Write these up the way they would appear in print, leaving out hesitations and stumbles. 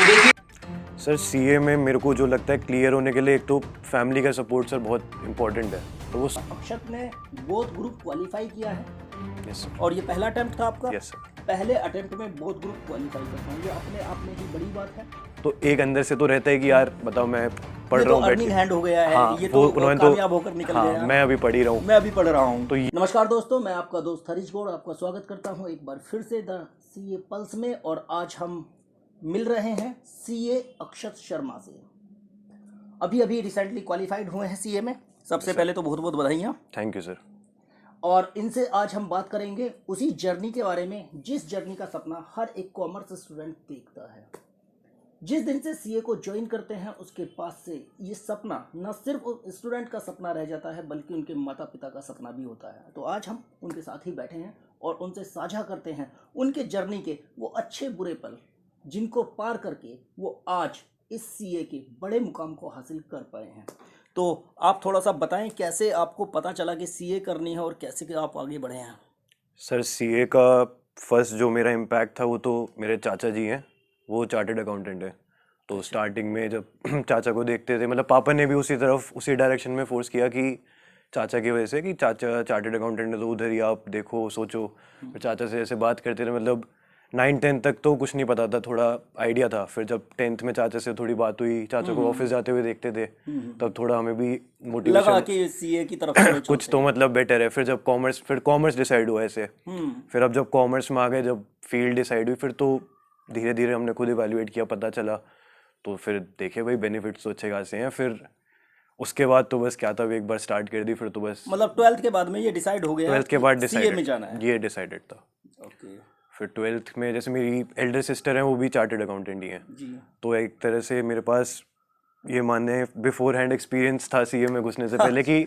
देखिए sir CA में मेरे को जो लगता है क्लियर होने के लिए एक तो फैमिली का सपोर्ट सर बहुत इम्पोर्टेंट है। तो वो अक्षत ने बोथ ग्रुप क्वालिफाई किया है यस सर। और ये पहला अटेम्प्ट था आपका। Yes sir. पहले अटेम्प्ट में बोथ ग्रुप क्वालिफाई करना ये अपने आप में ही बड़ी बात है। तो एक अंदर से तो रहता है कि यार बताओ मैं पढ़ ये रहा तो हूँ बैठ अर्निंग के। हैंड हो गया है। हाँ, ये वो तो उन्होंने कामयाब होकर निकल हाँ, गया। मैं अभी पढ़ ही रहा हूँ। मैं अभी पढ़ रहा हूँ। तो नमस्कार दोस्तों, मैं आपका दोस्त हरीश गौड़ आपका स्वागत करता हूँ एक बार फिर से द सीए पल्स में। और आज हम मिल रहे हैं सीए अक्षत शर्मा से। अभी अभी रिसेंटली क्वालिफाइड हुए हैं सीए में। सबसे पहले तो बहुत बहुत बधाइयाँ। Thank you sir. और इनसे आज हम बात करेंगे उसी जर्नी के बारे में जिस जर्नी का सपना हर एक कॉमर्स स्टूडेंट देखता है। जिस दिन से सीए को ज्वाइन करते हैं उसके पास से ये सपना न सिर्फ स्टूडेंट का सपना रह जाता है बल्कि उनके माता पिता का सपना भी होता है। तो आज हम उनके साथ ही बैठे हैं और उनसे साझा करते हैं उनके जर्नी के वो अच्छे बुरे पल जिनको पार करके वो आज इस सीए के बड़े मुकाम को हासिल कर पाए हैं। तो आप थोड़ा सा बताएं कैसे आपको पता चला कि सीए करनी है और कैसे कि आप आगे बढ़े हैं। सर सीए का फर्स्ट जो मेरा इम्पैक्ट था वो तो मेरे चाचा जी हैं, वो चार्टर्ड अकाउंटेंट है। तो स्टार्टिंग में जब चाचा को देखते थे, मतलब पापा ने भी उसी डायरेक्शन में फोर्स किया कि चाचा की वजह से कि चाचा चार्टर्ड अकाउंटेंट है तो उधर ही आप देखो सोचो। फिर चाचा से ऐसे बात करते थे, मतलब 9-10 तक तो कुछ नहीं पता था, थोड़ा आइडिया था। फिर जब 10th में चाचा से थोड़ी बात हुई, चाचा को ऑफिस जाते हुए देखते थे, तब थोड़ा हमें भी लगा मोटिवेशन कि सीए की तरफ चलो कुछ तो मतलब बेटर है। फिर जब कॉमर्स डिसाइड हुआ ऐसे। फिर अब जब कॉमर्स में आ गए, जब फील्ड डिसाइड हुई, फिर तो धीरे धीरे हमने खुद इवैल्यूएट किया, पता चला। तो फिर देखे भाई बेनिफिट्स तो अच्छे खासे हैं। फिर उसके बाद तो बस क्या था, एक बार स्टार्ट कर दी, फिर तो बस मतलब 12th के बाद में ये डिसाइड हो गया 12th के बाद सीए में जाना है। ये डिसाइडेड था। ओके फिर 12th में जैसे मेरी एल्डर सिस्टर है, वो भी चार्टर्ड अकाउंटेंट ही है। जी। तो एक तरह से मेरे पास ये मानने बिफोर हैंड एक्सपीरियंस था सीए में घुसने से पहले कि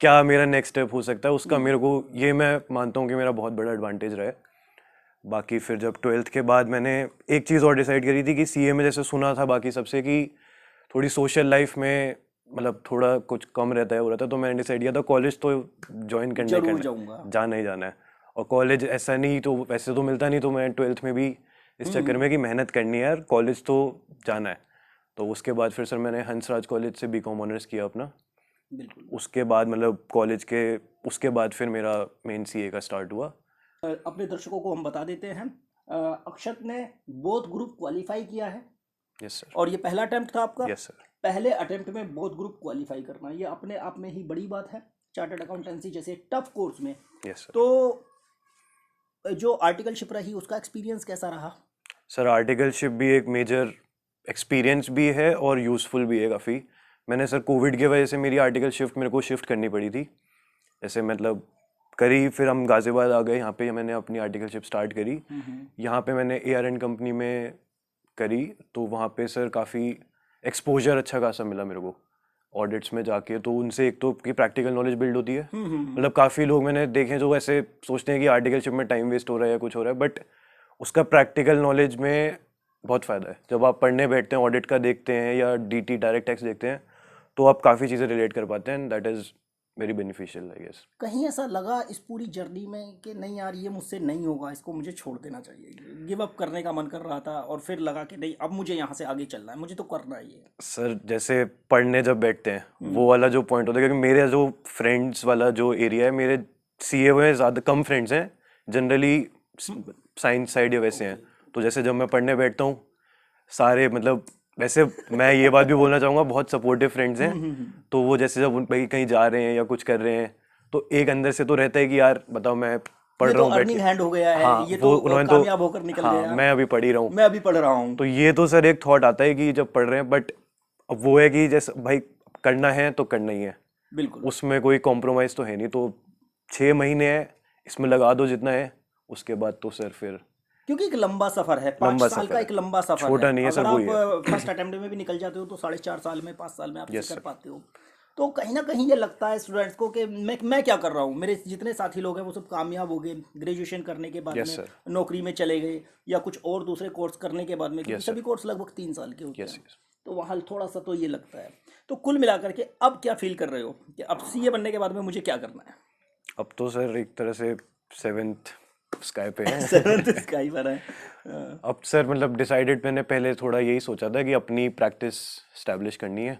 क्या मेरा नेक्स्ट स्टेप हो सकता है उसका। मेरे को ये मैं मानता हूँ कि मेरा बहुत बड़ा एडवांटेज रहा है। बाकी फिर जब 12th के बाद मैंने एक चीज़ और डिसाइड करी थी कि सीए में जैसे सुना था बाकी सबसे कि थोड़ी सोशल लाइफ में मतलब थोड़ा कुछ कम रहता है, हो रहा था। तो मैंने डिसाइड किया था कॉलेज तो ज्वाइन जरूर जाऊंगा। जाना ही जाना है। और कॉलेज ऐसा नहीं तो वैसे तो मिलता नहीं, तो मैं 12th में भी इस चक्कर में कि मेहनत करनी है यार, कॉलेज तो जाना है। तो उसके बाद फिर सर मैंने हंसराज कॉलेज से बीकॉम ऑनर्स किया अपना। बिल्कुल। उसके बाद मतलब कॉलेज के उसके बाद फिर मेरा मेन सीए का स्टार्ट हुआ। अपने दर्शकों को हम बता देते हैं अक्षत ने बोथ ग्रुप क्वालिफाई किया है यस सर। और ये पहला अटेम्प्ट था आपका। Yes sir. पहले अटेम्प्ट में बोथ ग्रुप क्वालिफाई करना ये अपने आप में ही बड़ी बात है चार्टर्ड अकाउंटेंसी जैसे टफ कोर्स में। Yes sir. तो जो आर्टिकलशिप रही उसका एक्सपीरियंस कैसा रहा? सर आर्टिकलशिप भी एक मेजर एक्सपीरियंस भी है और यूज़फुल भी है काफ़ी। मैंने सर कोविड की वजह से मेरी आर्टिकल शिफ्ट मेरे को शिफ्ट करनी पड़ी थी ऐसे, मतलब करी। फिर हम गाज़ियाबाद आ गए, यहाँ पे मैंने अपनी आर्टिकलशिप स्टार्ट करी। यहाँ पे मैंने ARN कंपनी में करी। तो वहाँ पे सर काफ़ी एक्सपोजर अच्छा खासा मिला मेरे को ऑडिट्स में जाके। तो उनसे एक तो कि प्रैक्टिकल नॉलेज बिल्ड होती है। मतलब काफ़ी लोग मैंने देखे जो ऐसे सोचते हैं कि आर्टिकलशिप में टाइम वेस्ट हो रहा है या कुछ हो रहा है, बट उसका प्रैक्टिकल नॉलेज में बहुत फ़ायदा है। जब आप पढ़ने बैठते हैं, ऑडिट का देखते हैं या DT डायरेक्ट टैक्स देखते हैं, तो आप काफ़ी चीज़ें रिलेट कर पाते हैं। That is very beneficial I guess. कहीं ऐसा लगा इस पूरी जर्नी में कि नहीं यार ये मुझसे नहीं होगा, इसको मुझे छोड़ देना चाहिए, गिव अप करने का मन कर रहा था और फिर लगा कि नहीं अब मुझे यहाँ से आगे चलना है, मुझे तो करना ही है? सर जैसे पढ़ने जब बैठते हैं वो वाला जो पॉइंट होता है, क्योंकि मेरे जो फ्रेंड्स वाला जो एरिया है, मेरे सीए में ज़्यादा कम फ्रेंड्स हैं जनरली, साइंस साइड या वैसे हैं। तो जैसे जब मैं पढ़ने बैठता हूँ सारे, मतलब वैसे मैं ये बात भी बोलना चाहूँगा, बहुत सपोर्टिव फ्रेंड्स हैं। तो वो जैसे जब भाई कहीं जा रहे हैं या कुछ कर रहे हैं, तो एक अंदर से तो रहता है कि यार बताओ मैं पढ़ ये रहा तो हूँ बैठ अर्निंग के। हैंड हो गया है। हाँ, ये वो तो उन्होंने कामयाब होकर निकल हाँ, गया। मैं अभी पढ़ ही रहा हूँ। मैं अभी पढ़ रहा हूँ। तो ये तो सर एक थॉट आता है कि जब पढ़ रहे हैं, बट अब वो है कि जैसे भाई करना है तो करना ही है, बिल्कुल। उसमें कोई कॉम्प्रोमाइज़ तो है नहीं। तो 6 महीने है, इसमें लगा दो जितना है, उसके बाद तो सर फिर क्योंकि एक लंबा सफर है, 5 साल का एक लंबा सफर है। छोटा नहीं है सर, अगर वही है। आप फर्स्ट अटेम्प्ट में भी निकल जाते हो तो 4.5 साल में 5 साल में आप Yes, कर sir. पाते हो। तो कहीं ना कहीं ये लगता है स्टूडेंट्स को कि मैं क्या कर रहा हूँ। मेरे जितने साथी लोग हैं वो सब कामयाब हो गए, ग्रेजुएशन करने के बाद Yes, में sir. नौकरी में चले गए या कुछ और दूसरे कोर्स करने के बाद में, क्योंकि Yes, sir. सभी कोर्स लगभग 3 साल के होते Yes, हैं। yes. तो वहाँ थोड़ा सा तो ये लगता है। तो कुल मिलाकर के अब क्या फील कर रहे हो कि अब सीए बनने के बाद में मुझे क्या करना है? अब तो सर एक तरह से 7th स्काई पे है। 7th स्काई पर है। अब सर मतलब डिसाइडेड मैंने पहले थोड़ा यही सोचा था कि अपनी प्रैक्टिस स्टैब्लिश करनी है।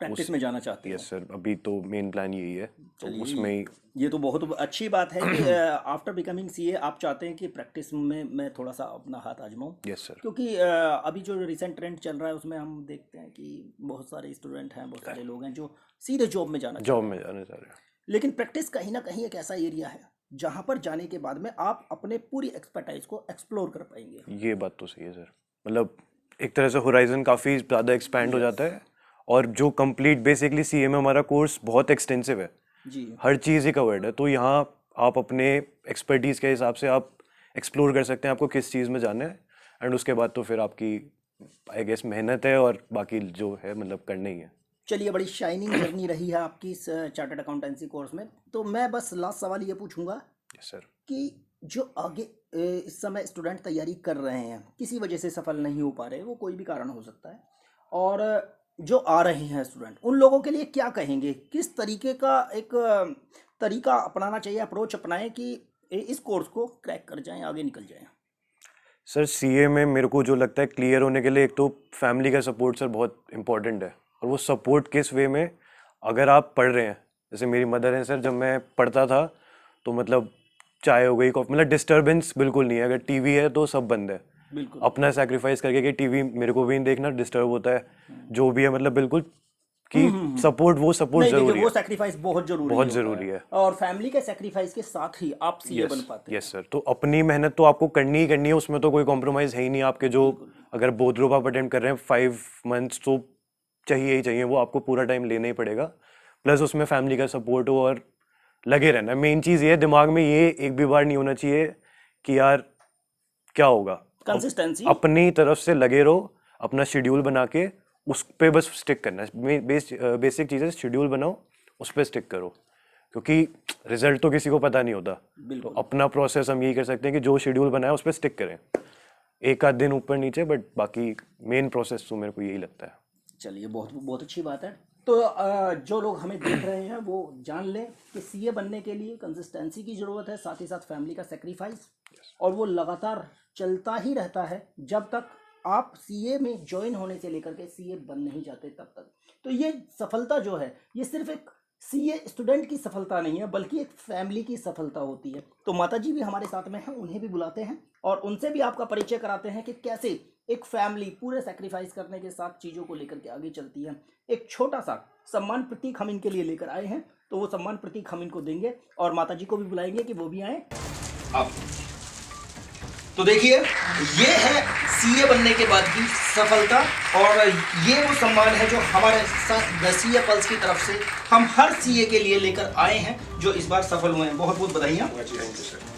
प्रैक्टिस में जाना चाहते हैं। यस सर, अभी तो मेन प्लान यही है, तो चलिए, उसमें ही। ये तो बहुत अच्छी बात है कि आफ्टर बिकमिंग सीए आप चाहते हैं कि प्रैक्टिस में मैं थोड़ा सा अपना हाथ आजमाऊं, यस सर। क्योंकि अभी जो रिसेंट ट्रेंड चल रहा है उसमें हम देखते हैं कि बहुत सारे स्टूडेंट हैं, बहुत सारे लोग हैं जो सीधे जॉब में जाना जॉब चाहते में जाना चाह रहे हैं। लेकिन प्रैक्टिस कहीं ना कहीं एक ऐसा एरिया है जहाँ पर जाने के बाद में आप अपने पूरी एक्सपर्टाइज को एक्सप्लोर कर पाएंगे। हैं। ये बात तो सही है सर, मतलब एक तरह से होराइजन काफ़ी ज़्यादा एक्सपैंड हो जाता है, और जो कंप्लीट बेसिकली सीए में हमारा कोर्स बहुत एक्सटेंसिव है, जी, हर चीज़ ही कवर्ड है, तो यहाँ आप अपने एक्सपर्टीज़ के हिसाब से आप एक्सप्लोर कर सकते हैं आपको किस चीज़ में जाना है, एंड उसके बाद तो फिर आपकी आई गेस मेहनत है और बाकी जो है मतलब करना ही है। चलिए, बड़ी शाइनिंग जर्नी रही है आपकी इस चार्टर्ड अकाउंटेंसी कोर्स में। तो मैं बस लास्ट सवाल ये पूछूंगा यस सर। कि जो आगे इस समय स्टूडेंट तैयारी कर रहे हैं, किसी वजह से सफल नहीं हो पा रहे, वो कोई भी कारण हो सकता है, और जो आ रहे हैं स्टूडेंट, उन लोगों के लिए क्या कहेंगे? किस तरीके का एक तरीका अपनाना चाहिए, अप्रोच अपनाएं कि इस कोर्स को क्रैक कर जाएं, आगे निकल जाएं? सर सीए में मेरे को जो लगता है क्लियर होने के लिए एक तो फैमिली का सपोर्ट सर बहुत इंपॉर्टेंट है, और वो सपोर्ट किस वे में, अगर आप पढ़ रहे हैं, जैसे मेरी मदर है सर, जब मैं पढ़ता था तो मतलब चाय हो गई, कॉफी, मतलब डिस्टर्बेंस बिल्कुल नहीं है, अगर टीवी है तो सब बंद है, बिल्कुल अपना सेक्रीफाइस करके कि टीवी मेरे को भी नहीं देखना, डिस्टर्ब होता है, जो भी है, मतलब बिल्कुल कि सपोर्ट, वो सपोर्ट नहीं, देखिए, जरूरी वो है, सेक्रीफाइस बहुत जरूरी बहुत होता जरूरी है। और फैमिली के सेक्रीफाइस के साथ ही आप सीए बन पाते हैं। यस सर, तो अपनी मेहनत तो आपको करनी ही करनी है, उसमें तो कोई कॉम्प्रोमाइज है ही नहीं आपके, जो अगर बोधरूप आप अटेम्प्ट कर रहे हैं 5 मंथ्स तो चाहिए ही चाहिए, वो आपको पूरा टाइम लेना ही पड़ेगा, प्लस उसमें फैमिली का सपोर्ट हो और लगे रहना। मेन चीज़ ये है, दिमाग में ये एक भी बार नहीं होना चाहिए कि यार क्या होगा, कंसिस्टेंसी अपनी तरफ से लगे रहो, अपना शेड्यूल बना के उस पे बस स्टिक करना है। बेसिक चीज़ है, शेड्यूल बनाओ, उस पर स्टिक करो, क्योंकि रिजल्ट तो किसी को पता नहीं होता, तो अपना प्रोसेस हम यही कर सकते हैं कि जो शेड्यूल बनाया उस पर स्टिक करें, एक आध दिन ऊपर नीचे, बट बाकी मेन प्रोसेस तो मेरे को यही लगता है। चलिए, बहुत बहुत अच्छी बात है। तो जो लोग हमें देख रहे हैं वो जान लें कि सीए बनने के लिए कंसिस्टेंसी की ज़रूरत है, साथ ही साथ फैमिली का सेक्रीफाइस, और वो लगातार चलता ही रहता है जब तक आप सीए में ज्वाइन होने से लेकर के सीए बन नहीं जाते तब तक। तो ये सफलता जो है, ये सिर्फ एक सीए स्टूडेंट की सफलता नहीं है, बल्कि एक फैमिली की सफलता होती है। तो माता जी भी हमारे साथ में हैं, उन्हें भी बुलाते हैं और उनसे भी आपका परिचय कराते हैं कि कैसे एक फैमिली पूरे सेक्रीफाइस करने के साथ चीज़ों को लेकर के आगे चलती है। एक छोटा सा सम्मान प्रतीक हम इनके लिए लेकर आए हैं, तो वो सम्मान प्रतीक हम इनको देंगे और माता जी को भी बुलाएंगे कि वो भी आए। अब तो देखिए, ये है सीए बनने के बाद की सफलता, और ये वो सम्मान है जो हमारे साथ सीए पल्स की तरफ से हम हर सीए के लिए लेकर आए हैं जो इस बार सफल हुए हैं। बहुत बहुत बधाइयाँ। Thank you sir.